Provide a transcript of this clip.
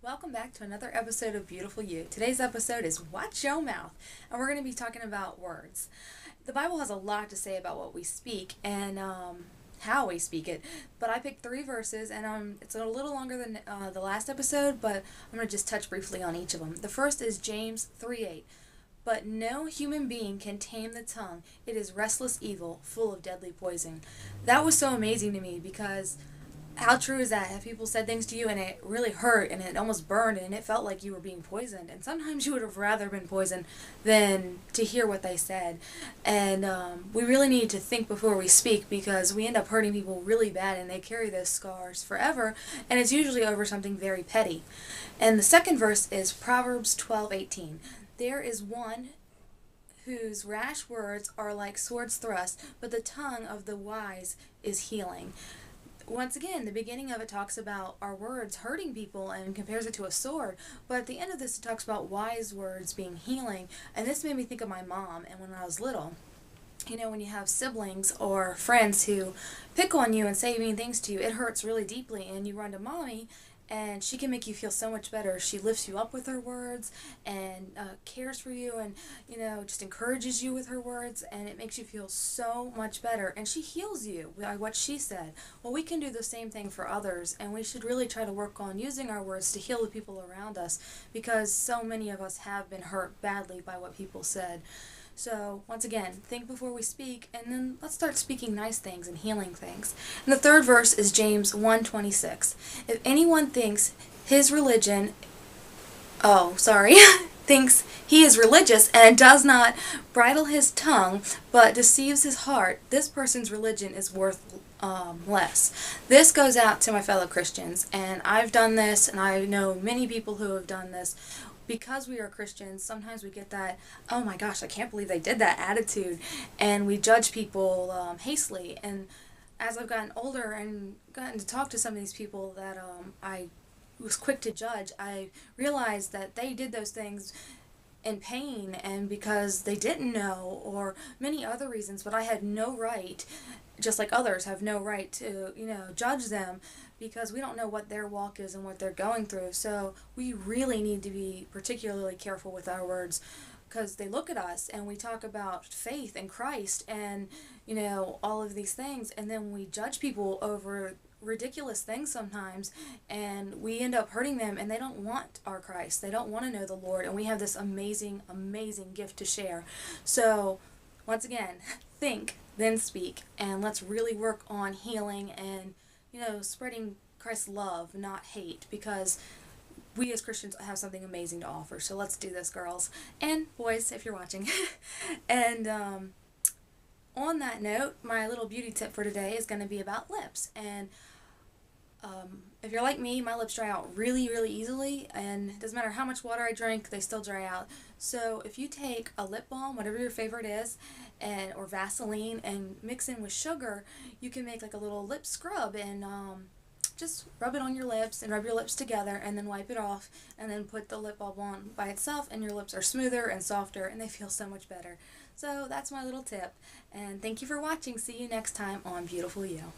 Welcome back to another episode of Beautiful You. Today's episode is Watch Your Mouth, and we're going to be talking about words. The Bible has a lot to say about what we speak and how we speak it, but I picked 3 verses, and it's a little longer than the last episode, but I'm going to just touch briefly on each of them. The first is James 3:8. But no human being can tame the tongue. It is restless evil, full of deadly poison. That was so amazing to me because how true is that? Have people said things to you and it really hurt and it almost burned and it felt like you were being poisoned? And sometimes you would have rather been poisoned than to hear what they said. And we really need to think before we speak because we end up hurting people really bad and they carry those scars forever. And it's usually over something very petty. And the second verse is Proverbs 12:18. There is one whose rash words are like swords thrust, but the tongue of the wise is healing. Once again, the beginning of it talks about our words hurting people and compares it to a sword, but at the end of this it talks about wise words being healing, and this made me think of my mom and when I was little. You know, when you have siblings or friends who pick on you and say mean things to you, it hurts really deeply, and you run to mommy and she can make you feel so much better. She lifts you up with her words and cares for you and, just encourages you with her words, and it makes you feel so much better. And she heals you by what she said. Well, we can do the same thing for others, and we should really try to work on using our words to heal the people around us because so many of us have been hurt badly by what people said. So, once again, think before we speak, and then let's start speaking nice things and healing things. And the third verse is James 1:26. If anyone thinks his religion, thinks he is religious and does not bridle his tongue, but deceives his heart, this person's religion is worth less. This goes out to my fellow Christians, and I've done this, and I know many people who have done this. Because we are Christians, sometimes we get that, oh my gosh, I can't believe they did that attitude, and we judge people hastily. And as I've gotten older and gotten to talk to some of these people that I was quick to judge, I realized that they did those things in pain and because they didn't know, or many other reasons, but I had no right, just like others have no right to, judge them because we don't know what their walk is and what they're going through. So we really need to be particularly careful with our words because they look at us and we talk about faith in Christ and, all of these things, and then we judge people over ridiculous things sometimes, and we end up hurting them, and they don't want our Christ. They don't want to know the Lord, and we have this amazing, amazing gift to share. So, once again, think, then speak, and let's really work on healing and, spreading Christ's love, not hate, because we as Christians have something amazing to offer. So let's do this, girls and boys, if you're watching. And on that note, my little beauty tip for today is going to be about lips. And if you're like me, my lips dry out really, really easily, and it doesn't matter how much water I drink, they still dry out. So if you take a lip balm, whatever your favorite is, or Vaseline, and mix in with sugar, you can make like a little lip scrub, and just rub it on your lips and rub your lips together and then wipe it off and then put the lip balm on by itself, and your lips are smoother and softer and they feel so much better. So that's my little tip, and thank you for watching. See you next time on Beautiful You.